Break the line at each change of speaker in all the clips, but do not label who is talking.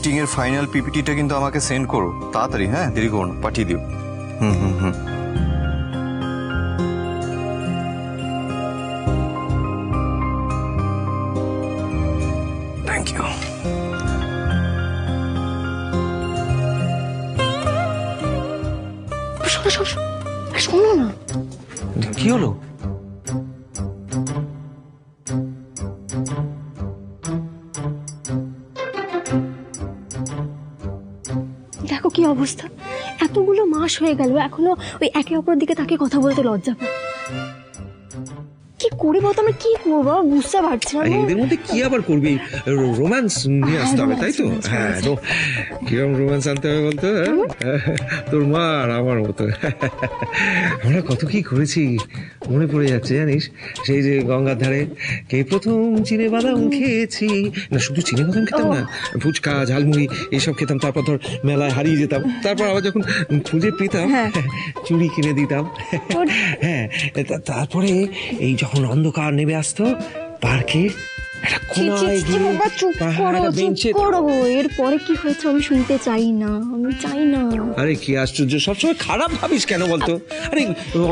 Meeting এর final পিপিটিটা কিন্তু আমাকে সেন্ড করো তাড়াতাড়ি, হ্যাঁ দেরি করো না, পাঠিয়ে দিও। হুম। Thank you.
শোনো না,
কি হলো?
দেখো কি অবস্থা, এতগুলো মাস হয়ে গেল এখনো ওই একে অপরের দিকে তাকে কথা বলতে লজ্জা পায়। কি করি বলতো, আমরা কি করবো বুঝতে পারছি না।
এদের মধ্যে কি আবার করবি, রোম্যান্স নিয়ে আসতে হবে তাই তো? হ্যাঁ, তো কিরকম রোম্যান্স আনতে হবে বলতো? তোর মা আর আমার মতো আমরা কত কি করেছি মনে পড়ে যাচ্ছে জানিস। সেই যে গঙ্গার ধারে কে প্রথম চিনে বাদাম খেয়েছি, না শুধু চিনে বাদাম খেতাম না, ফুচকা ঝালমুড়ি এইসব খেতাম। তারপর ধর মেলায় হারিয়ে যেতাম, তারপর আবার যখন খুঁজে পেতাম চুড়ি কিনে দিতাম। হ্যাঁ, তারপরে এই যখন অন্ধকার নেমে আসতো পার্কে
এরপরে কি হয়েছে আমি শুনতে চাই না, আমি চাই না।
আরে কি আশ্চর্য, সবসময় খারাপ ভাবিস কেন বলতো? আরে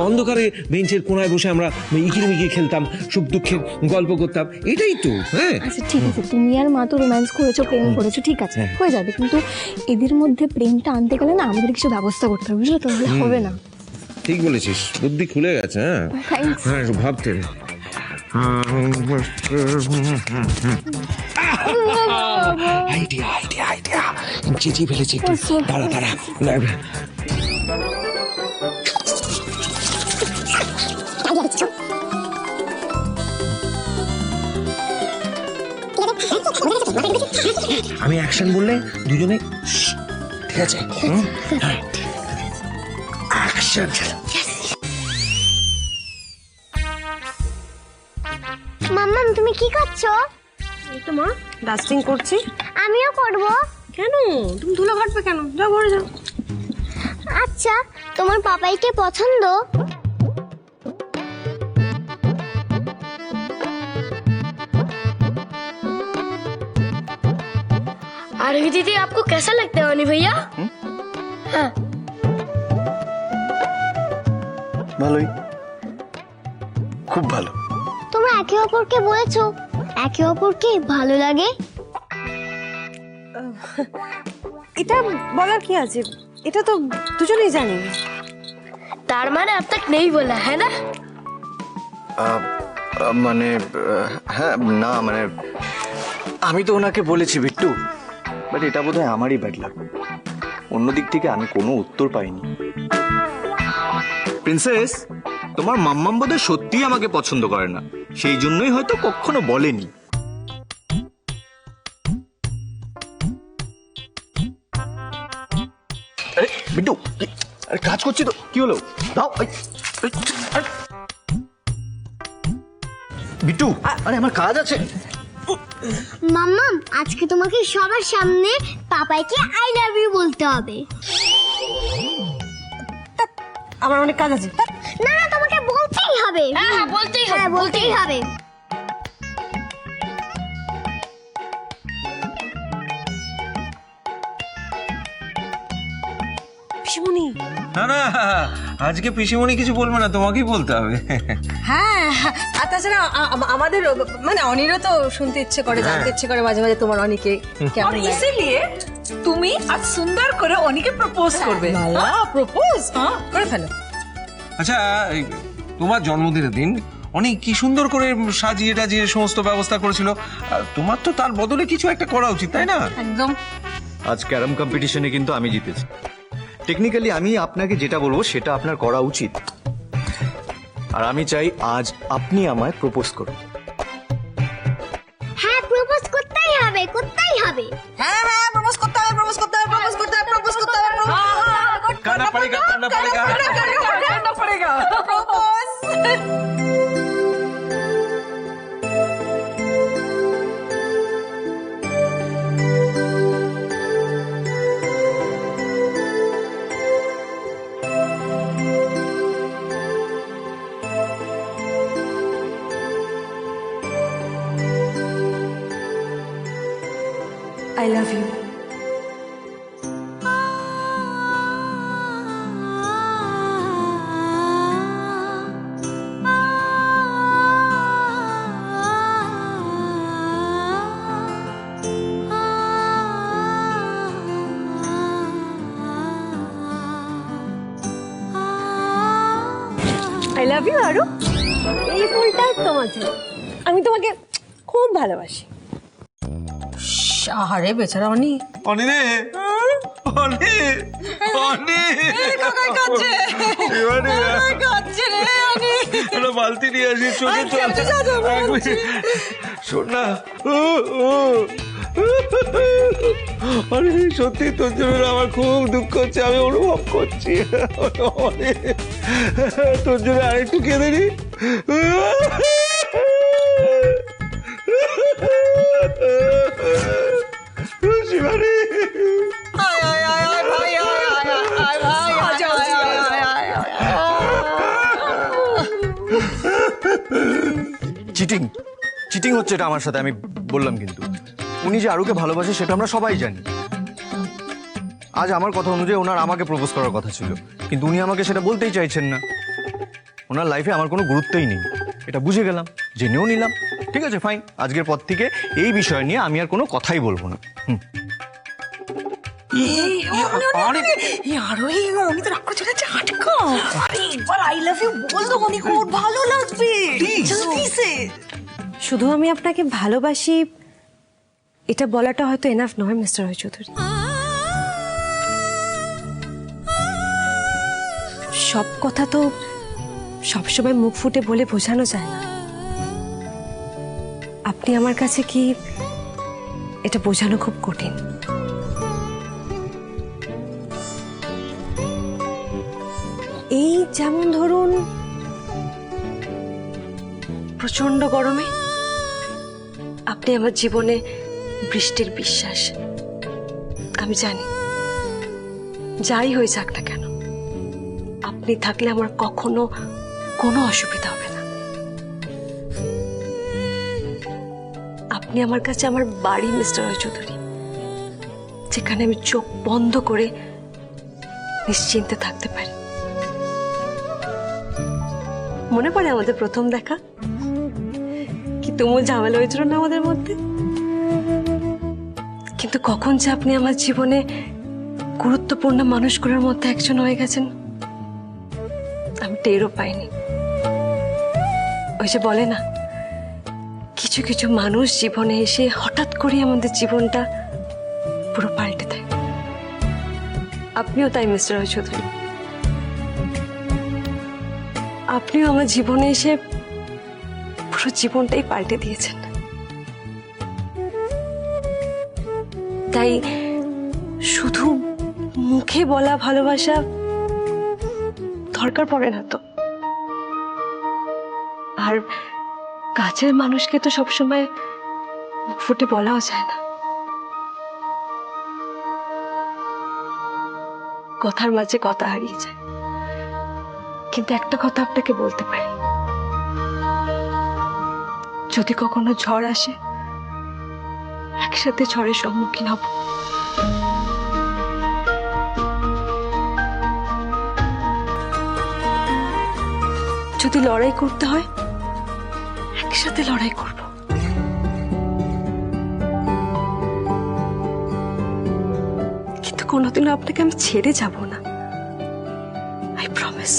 অন্ধকারে বেঞ্চের কোনায় বসে আমরা ইকিরমিকি খেলতাম, সুখ দুঃখের গল্প করতাম, এটাই তো। হ্যাঁ
আচ্ছা ঠিক আছে, তুমি আর মা তো রোম্যান্স করেছো, প্রেম করেছো, ঠিক আছে হয়ে যাবে, কিন্তু এদের মধ্যে প্রেমটা আনতে গেলে না আমাদের কিছু ব্যবস্থা করতে হবে, বুঝলো? তাহলে হবে না।
ঠিক বলেছিস, বুদ্ধি খুলে গেছে। হ্যাঁ হ্যাঁ, একটু ভাবতে আইডিয়া চেঁচিয়ে ফেলেছি একটু, দাঁড়া আমি অ্যাকশন বললে দুজনে ঠিক আছে? অ্যাকশন।
মাম্মাম তুমি কি করছো?
এই তো মা ডাস্টিং করছি।
আমিও করব।
কেন তুমি ধুলো ঘাটবে কেন? যাও ঘরে যাও।
আচ্ছা তোমার পাপাইকে পছন্দ?
आरवी दीदी आपको कैसा लगता है वानी भैया? हाँ
ভালোই, খুব ভালো।
তোমরা একে অপরকে বলেছো একে অপরকে ভালো লাগে?
এটা বলার কি আছে, এটা তো দুজনেই জানি।
तार मैंने अब तक नहीं बोला है ना?
মানে হ্যাঁ, না মানে আমি তো ওনাকে বলেছি বিট্টু, বাট এটা বোধহয় আমারই ব্যাড লাগ। অন্য দিক থেকে আমি কোনো উত্তর পাইনি। প্রিন্সেস, তোমার মাম্মাম বোধহয় সত্যিই আমাকে পছন্দ করে না, সেই জন্যই হয়তো কখনো বলেনি। আরে বিট্টু, আরে কাজ করছি তো, কি হলো? দাও। বিট্টু, আরে আমার কাজ আছে।
মাম্মাম আজকে তোমাকে সবার সামনে পাপাইকে আই লাভ ইউ বলতে হবে।
আমার অনেক কাজ আছে।
না না তোমাকে বলতেই হবে।
হ্যাঁ বলতেই হবে,
হ্যাঁ বলতেই হবে।
পিসিমণি।
না আজকে পিসিমণি কিছু বলবে না, তোমাকেই বলতে হবে।
হ্যাঁ আর তাছাড়া আমাদের মানে অনিরও তো শুনতে ইচ্ছে করে, জানতে ইচ্ছে করে মাঝে মাঝে তোমার অনিকে কেমন লাগে।
इसीलिए তুমি আজ সুন্দর করে অনিকে প্রপোজ করবে।
মালা প্রপোজ করে ফেলো।
আচ্ছা, এই তোমার জন্মদিনের দিন অনেক কি সুন্দর করে সাজিয়ে টাজিয়ে সমস্ত ব্যবস্থা করেছিল, তোমার তো তার বদলে কিছু একটা করা উচিত, তাই না?
একদম।
আজ ক্যারাম কম্পিটিশনে কিন্তু আমি জিতেছি। টেকনিক্যালি আমি আপনাকে যেটা বলবো সেটা আপনার করা উচিত, আর আমি চাই আজ আপনি আমায় প্রপোজ করুন।
হ্যাঁ প্রপোজ করতেই হবে, করতেই হবে।
হ্যাঁ হ্যাঁ প্রপোজ করতে হবে, প্রপোজ করতে হবে, প্রপোজ করতে হবে, প্রপোজ করতে হবে।
करना पड़ेगा
करना पड़ेगा
propose.
I love you.
Love you Aru. এই ফুলটা তোমার জন্য। আমি তোমাকে খুব ভালোবাসি।
আহারে বেচারা অনি।
অনি রে, অনি, অনি। একটা বালতি নিয়ে আসি, চোখে চল। এক মিনিট। শোন না, আরে সত্যি তোর জন্য আমার খুব দুঃখ হচ্ছে, আমি অনুভব করছি। অনেক তোর জন্য আরেকটু কেঁদে নি। শিবানী,
চিটিং চিটিং হচ্ছে এটা আমার সাথে, আমি বললাম। কিন্তু উনি যে আরুকে ভালোবাসে সেটা আমরা সবাই জানি। আজ আমার কথা অনুযায়ী ওনার আমাকে প্রপোজ করার কথা ছিল, কিন্তু উনি আমাকে সেটা বলতেই চাইছেন না। ওনার লাইফে আমার কোনো গুরুত্বই নেই, এটা বুঝে গেলাম, জেনেও নিলাম। ঠিক আছে, ফাইন। আজকের পর থেকে এই বিষয় নিয়ে আমি আর কোনো কথাই বলবো না।
শুধু আমি আপনাকে ভালোবাসি এটা বলাটা হয়তো এনাফ নয় মিস্টার রায়চৌধুরী। সব কথা তো সবসময় মুখ ফুটে বলে বোঝানো যায় না। আপনি আমার কাছে কি এটা বোঝানো খুব কঠিন। এই যেমন ধরুন প্রচন্ড গরমে আপনি আমার জীবনে বৃষ্টির বিশ্বাস। আমি জানি যাই হয়ে যাক না কেন আপনি থাকলে আমার কখনো কোনো অসুবিধা হবে না। আপনি আমার কাছে আমার বাড়ি মিস্টার রায়চৌধুরী, যেখানে আমি চোখ বন্ধ করে নিশ্চিন্তে থাকতে পারি। মনে পড়ে আমাদের প্রথম দেখা? কি তুমুল ঝামেলা হয়েছিল না আমাদের মধ্যে? কিন্তু কখন যে আপনি আমার জীবনে গুরুত্বপূর্ণ মানুষগুলোর মধ্যে একজন হয়ে গেছেন আমি টেরও পাইনি। ওই যে বলে না, কিছু কিছু মানুষ জীবনে এসে হঠাৎ করে আমাদের জীবনটা পুরো পাল্টে দেয়। আপনিও তাই মিস্টার রায়চৌধুরী। আপনিও আমার জীবনে এসে পুরো জীবনটাই পাল্টে দিয়েছেন। তাই শুধু মুখে বলা ভালোবাসা দরকার পড়ে না তো। আর কাছের মানুষকে তো সবসময় মুখ ফুটে বলাও যায় না। কথার মাঝে কথা হারিয়ে যায়। কিন্তু একটা কথা আপনাকে বলতে পারি, যদি কখনো ঝড় আসে একসাথে ঝড়ের সম্মুখীন হব। যদি লড়াই করতে হয় একসাথে লড়াই করব। কিন্তু কোনোদিনও আপনাকে আমি ছেড়ে যাব না, আই প্রমিস।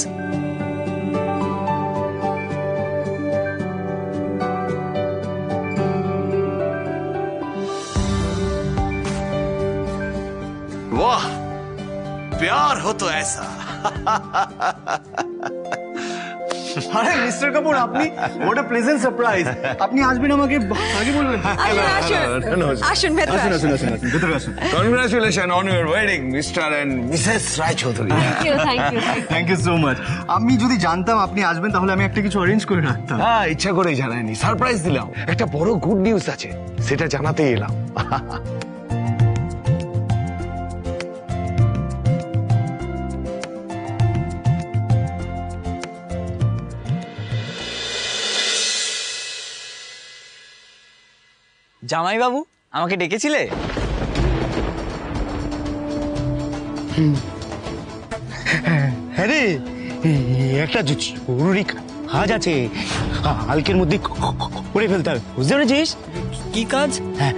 वाह, प्यार हो तो ऐसा।
আরে মিস্টার কাপুর, আপনি হোয়াট আ প্লেজেন্ট সারপ্রাইজ। আপনি আসবেন আমাকে আগে বলবেন।
আসুন ভেতরে
আসুন আসুন আসুন, ভেতরে আসুন।
Congratulation on your wedding Mr and Mrs Roychowdhury.
Thank you so much. আমি যদি জানতাম আপনি আসবেন তাহলে আমি একটা কিছু অ্যারেঞ্জ করে রাখতাম।
হ্যাঁ, ইচ্ছা করেই জানাইনি, সারপ্রাইজ দিলাম। একটা বড় গুড নিউজ আছে, সেটা জানাতেই এলাম।
জামাইবাবু, আমাকে ডেকেছিলে?
হ্যাঁ রে, একটা জরুরি কাজ আছে, কালকের মধ্যে করে ফেলতে হবে, বুঝতে পেরেছিস?
কি কাজ?
হ্যাঁ,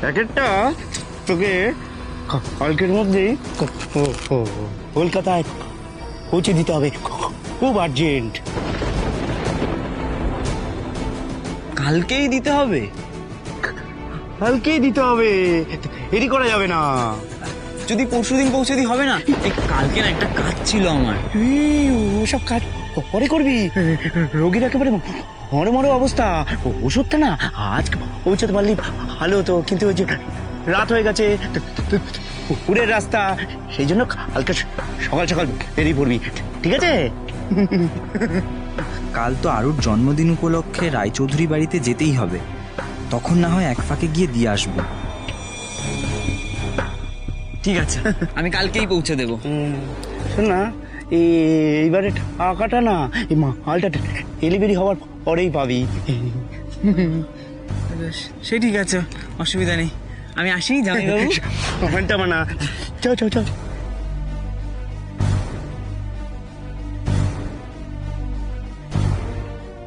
প্যাকেটটা তোকে কালকের মধ্যে কলকাতায় পৌঁছে দিতে হবে, খুব আর্জেন্ট।
কালকেই দিতে হবে?
কালকেই দিতে হবে, দেরি করা যাবে না।
যদি পরশুদিন পৌঁছে দিই হবে না? এই কালকে না একটা কাজ ছিল আমার।
ওসব কাজ পরে করবি, রোগীর একেবারে মরে মরে অবস্থা। ওষুধটা না আজ পৌঁছাতে পারলি ভালো হতো, কিন্তু ওই যে রাত হয়ে গেছে, পুরের রাস্তা, সেই জন্য কালকে সকাল সকাল বেরিয়ে পড়বি, ঠিক আছে?
কাল তো আরুর জন্মদিন উপলক্ষে রায়চৌধুরী বাড়িতে যেতেই হবে, তখন না হয় এক ফাঁকে গিয়ে দিয়ে আসবো। ঠিক আছে, আমি কালকেই পৌঁছে দেবো।
শোন না, এইবারে টাকাটা না এই মালটা ডেলিভারি হওয়ার পরেই পাবি।
সে ঠিক আছে, অসুবিধা নেই, আমি আসি জামাইবাবু।
কমেন্টটা মানা, চল চল চল।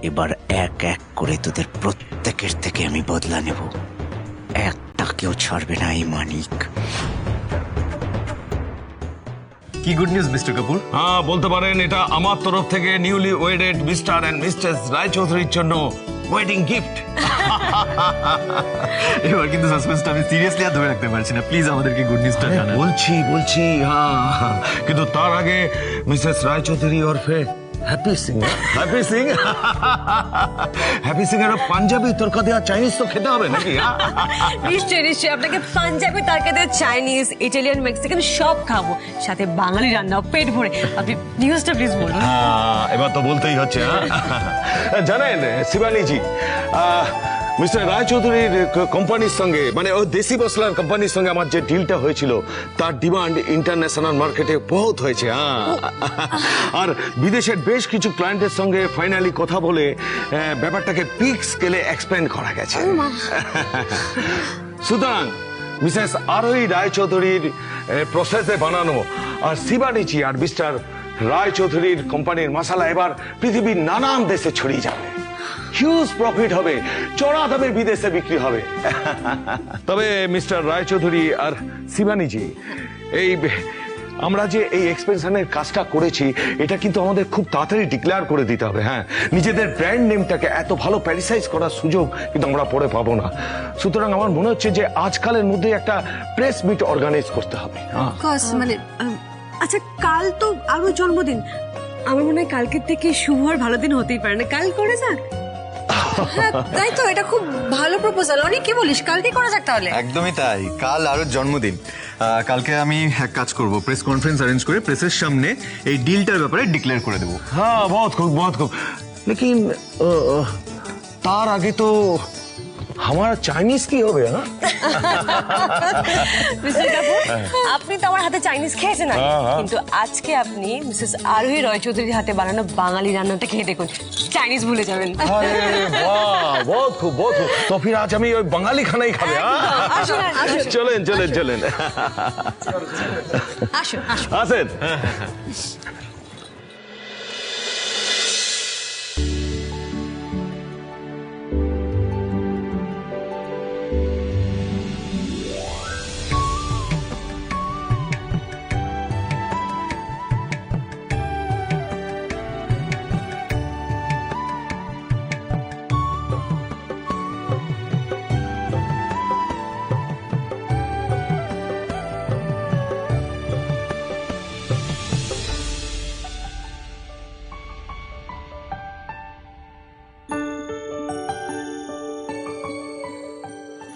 এবার এক এক করে তোদের প্রত্যেকের থেকে আমি বদলা নেব, একটা কেউ ছাড়বে না এই মানিক।
কি গুড নিউজ মিস্টার কাপুর?
হ্যাঁ, বলতে পারেন এটা আমার তরফ থেকে নিউলি ওয়েডেড মিস্টার অ্যান্ড মিস্ট্রেস রায়চৌধুরীর জন্য ওয়েডিং গিফট।
এবার কিন্তু সাসপেন্সটা আমি সিরিয়াসলি আর ধরে রাখতে পারছি না, প্লিজ আমাদেরকে গুড নিউজটা জানান।
বলছি হ্যাঁ, কিন্তু তার আগে মিসেস রায়চৌধুরী ওরফে হ্যাপি সিং এর পাঞ্জাবি তরকা দেওয়া চাইনিজ তো খেতে হবে নাকি?
নিশ্চয়ই নিশ্চয়ই, আপনাকে পাঞ্জাবি তরকা দিয়ে চাইনিজ, ইটালিয়ান, মেক্সিকান সব খাবো, সাথে বাঙালি রান্নাও পেট ভরে। আপনি নিউজটা প্লিজ বলুন।
এবার তো বলতেই হচ্ছে। জানেন শিবানীজি, মিস্টার রায়চৌধুরীর কোম্পানির সঙ্গে, মানে ও দেশি মশলার কোম্পানির সঙ্গে আমার যে ডিলটা হয়েছিল, তার ডিমান্ড ইন্টারন্যাশনাল মার্কেটে বহুত হয়েছে। আর বিদেশের বেশ কিছু ক্লায়েন্টের সঙ্গে ফাইনালি কথা বলে ব্যাপারটাকে পিক স্কেলে এক্সপ্যান্ড করা গেছে। সুতরাং মিসেস আরোহী রায়চৌধুরীর প্রসেসে বানানো আর শিবানীজি আর মিস্টার রায়চৌধুরীর কোম্পানির মশলা এবার পৃথিবীর নানান দেশে ছড়িয়ে যাবে, হিউজ প্রফিট হবে, চড়া দামে বিদেশে বিক্রি হবে। তবে মিস্টার রায়চৌধুরী আর শিবানীজি, এই আমরা যে এই এক্সপেনশনের কাজটা করেছি, এটা কিন্তু আমাদের খুব তাড়াতাড়ি ডিক্লেয়ার করে দিতে হবে। হ্যাঁ, নিজেদের ব্র্যান্ড নেমটাকে এত ভালো প্যারিসাইজ করার সুযোগ কিন্তু আমরা পরে পাবো না। সুতরাং আমার মনে হচ্ছে যে আজকালের মধ্যে একটা প্রেস মিট অর্গানাইজ করতে হবে।
মানে আচ্ছা, কাল তো আরো জন্মদিন, আমার মনে হয় কালকের থেকে শুভ আর ভালো দিন হতেই পারে না, কাল করে যাক।
তাই তো, এটা খুব ভালো প্রপোজাল। অনেক কি বলিস, কালকে করা যাক তাহলে?
একদমই তাই, কাল আরুর জন্মদিন। কালকে আমি এক কাজ করব, প্রেস কনফারেন্স অ্যারেঞ্জ করে প্রেসের সামনে এই ডিলটার ব্যাপারে ডিক্লেয়ার করে দেবো।
হ্যাঁ, বহুত খুব। লেকিন তার আগে তো আমার চাইনিজ কি হবে? হ্যাঁ,
মিস্টার কাপুর, আপনি তো আমার হাতে চাইনিজ খেয়েছেন না, কিন্তু আজকে আপনি মিসেস আরোহী রায়চৌধুরীর হাতে বানানো বাঙালি রান্নাটা খেয়ে দেখুন, চাইনিজ ভুলে যাবেন।
আরে বাহ, বহুত খুব। তো ফির আজ আমি ওই বাঙালি খানাই খাবে। চলেন। আসেন।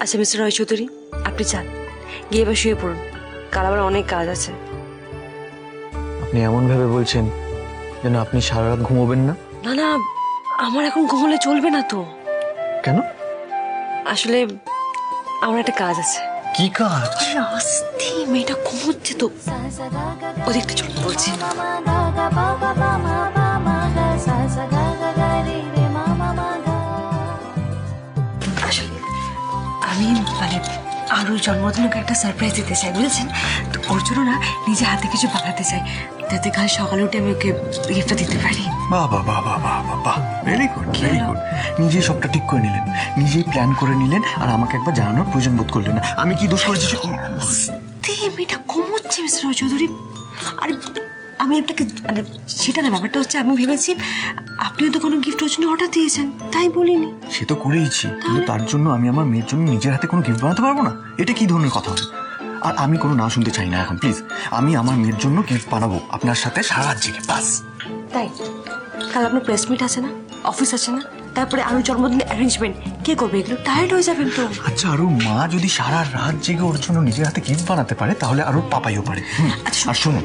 আচ্ছা মিস্টার রায়চৌধুরী, আপনি চান গিয়ে এবার শুয়ে পড়ুন, কাল আবার অনেক কাজ আছে।
আপনি এমন ভাবে বলছেন যেন আপনি সারা রাত ঘুমোবেন না।
না না, আমার এখন ঘুমোলে চলবে না তো।
কেন?
আসলে আমার একটা কাজ আছে।
কি কাজ?
আস্তে, মেয়েটা ঘুমোচ্ছে তো, ওদিকটা চলে বলছি। আসলে আমি মানে আরুর জন্মদিনকে একটা সারপ্রাইজ দিতে চাই, বুঝেছেন তো? ওর জন্য না নিজে হাতে কিছু বানাতে চাই, যাতে কাল সকালে উঠে আমি ওকে গিফটটা দিতে পারি।
বাহ, ভেরি গুড। নিজেই সবটা ঠিক করে নিলেন, নিজেই প্ল্যান করে নিলেন, আর আমাকে একবার জানানোর প্রয়োজন বোধ করলেন না। আমি কি দোষ করেছি?
মেয়েটা ঘুমোচ্ছে মিস্টার চৌধুরী। আরে আমি আপনাকে মানে সেটা না, ব্যাপারটা হচ্ছে আমি ভেবেছি আপনিও তো কোনো গিফট ওর জন্য অর্ডার দিয়েছেন, তাই বলিনি।
সে তো করেইছি, কিন্তু তার জন্য আমি আমার মেয়ের জন্য নিজের হাতে কোনো গিফট বানাতে পারবো না? এটা কি ধরনের কথা হবে? আর আমি কোনো না শুনতে চাই না এখন, প্লিজ। আমি আমার মেয়ের জন্য গিফট বানাবো আপনার সাথে সারা রাত জেগে, বাস।
তাই কাল আপনার প্রেস মিট আছে না, অফিস আছে না, তারপরে আরো জন্মদিনের অ্যারেঞ্জমেন্ট, কে করবে এগুলো? টায়ার্ড হয়ে যাবেন তো।
আচ্ছা, আরুর মা যদি সারা রাত জেগে ওর জন্য নিজের হাতে গিফট বানাতে পারে, তাহলে আরুর পাপাইও পারে। আর শুনুন,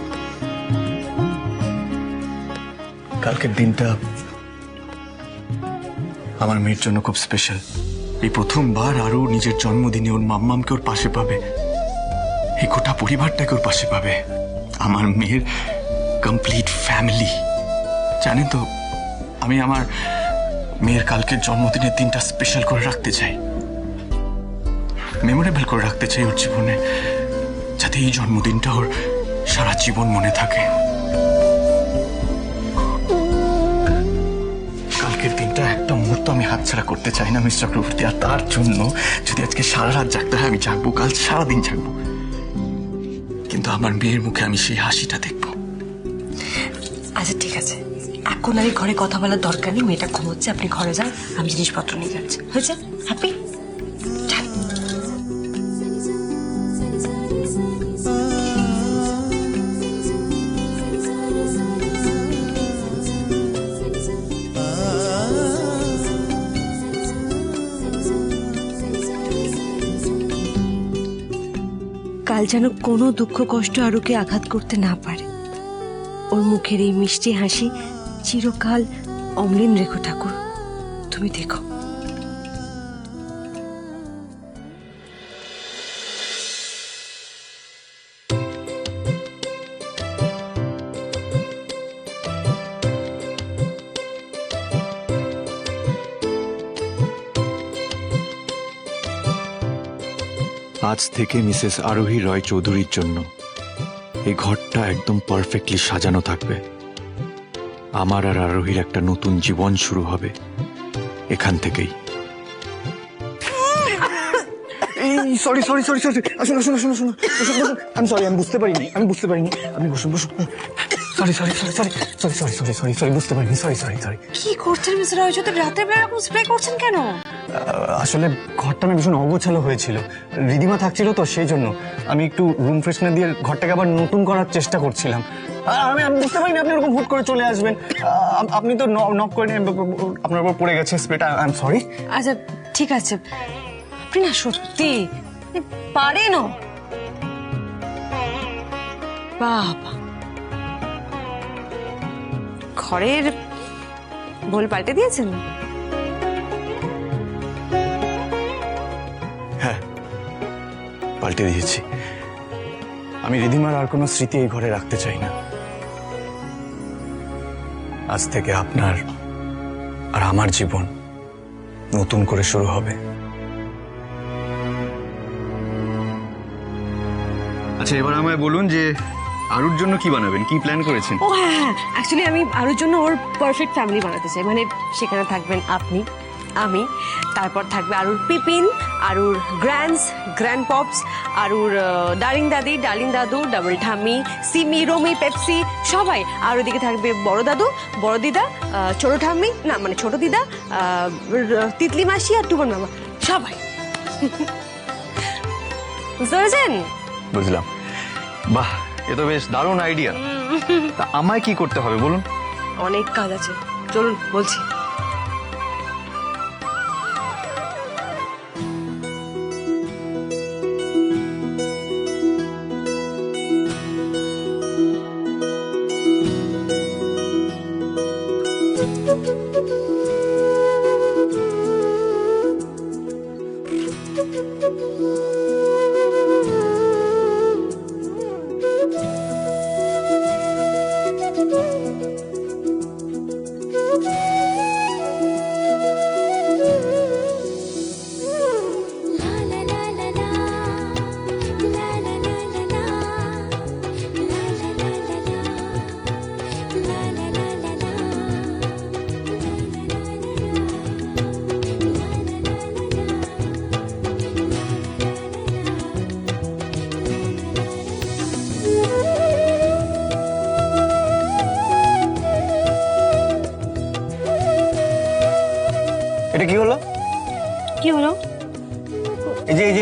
কালকের দিনটা আমার মেয়ের জন্য খুব স্পেশাল। এই প্রথমবার আরু নিজের জন্মদিনে ওর মাম্মামকে ওর পাশে পাবে, এই গোটা পরিবারটাকে ওর পাশে পাবে, আমার মেয়ের কমপ্লিট ফ্যামিলি। জানেন তো, আমি আমার মেয়ের কালকের জন্মদিনের দিনটা স্পেশাল করে রাখতে চাই, মেমোরেবল করে রাখতে চাই ওর জীবনে, যাতে এই জন্মদিনটা ওর সারা জীবন মনে থাকে। কালকের দিনটা একটা মুহূর্ত আমি হাতছাড়া করতে চাই না মিস্টার চক্রবর্তী। আর তার জন্য যদি আজকে সারা রাত জাগতে হয় আমি জাগবো, কাল সারাদিন জাগবো, কিন্তু আমার মেয়ের মুখে আমি সেই হাসিটা দেখবো।
আচ্ছা ঠিক আছে, এখন আর এই ঘরে কথা বলার দরকার নেই, মেয়েটা ঘুমোচ্ছে, আপনি ঘরে যান, আমি জিনিসপত্র নিয়ে যাচ্ছি। হয়েছে? হ্যাপি? কাল যেন কোনো দুঃখ কষ্ট আরুকে আঘাত করতে না পারে। ওর মুখের এই মিষ্টি হাসি চিরকাল অমলিন রেখো ঠাকুর, তুমি দেখো।
আজ থেকে মিসেস আরোহী রয় চৌধুরীর জন্য এই ঘরটা একদম পারফেক্টলি সাজানো থাকবে। আমার আর আরোহীর একটা নতুন জীবন শুরু হবে এখান থেকেই।
সরি সরি সরি সরি, আসুন আসুন আসুন আসুন, আমি সরি, আমি বুঝতে পারিনি, আপনি বসুন বসুন। Sorry sorry sorry sorry sorry sorry sorry sorry sorry, বুঝতে পারিনি, সরি সরি সরি।
কি করছেন মিস্টার রয় চৌধুরী, রাতের বেলা এরকম স্প্রে করছেন কেন?
আসলে ঘরটা না ভীষণ অগোছালো হয়েছিল, রিদিমা থাকছিল তো সেই জন্য আমি একটু রুম ফ্রেশনার দিয়ে ঘরটাকে আবার নতুন করার চেষ্টা করছিলাম। আমি বুঝতে পারিনি আপনি এরকম হুট করে চলে আসবেন। আপনি তো নক করে আপনার উপর পড়ে গেছে স্প্রেটা, আই এম সরি।
আচ্ছা ঠিক আছে, আপনি না সত্যি পারেন। বাবা, ঘরের ভুল পাল্টে দিয়েছেন?
হ্যাঁ, পাল্টে দিয়েছি। আমি রিধিমার আর কোনো স্মৃতি এই ঘরে রাখতে চাই না। আজ থেকে আপনার আর আমার জীবন নতুন করে শুরু হবে।
আচ্ছা, এবার আমায় বলুন যে আরুর জন্য কি বানাবেন, কি প্ল্যান করেছেন?
ও হ্যাঁ হ্যাঁ, অ্যাকচুয়ালি আমি আরুর জন্য ওর পারফেক্ট ফ্যামিলি বানাতে চাই। মানে সেখানে থাকবেন আপনি, আমি, তারপর থাকবে আরুর পিপিন, আরুর গ্র্যান্ডস, গ্র্যান্ড পপস, আরুর ডার্লিং দাদি, ডার্লিং দাদু, ডাবল ঠাম্মি, সিমি, রমি, পেপসি, সবাই। আর ওদিকে থাকবে বড় দাদু, বড় দিদা, ছোট ঠাম্মি, না মানে ছোট দিদা, তিতলি মাসি আর টুবন মামা, সবাই। বুঝতে পেরেছেন?
বুঝলাম। বাহ, এ তো বেশ দারুণ আইডিয়া। তা আমায় কি করতে হবে বলুন?
অনেক কাজ আছে, চলুন বলছি।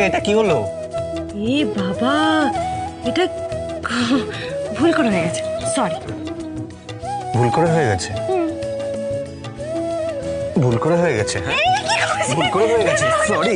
এটা কি হলো?
এ বাবা, এটা ভুল করে হয়ে গেছে, সরি।
ভুল করে হয়ে গেছে? ভুল করে হয়ে গেছে, হ্যাঁ ভুল করে হয়ে গেছে, সরি।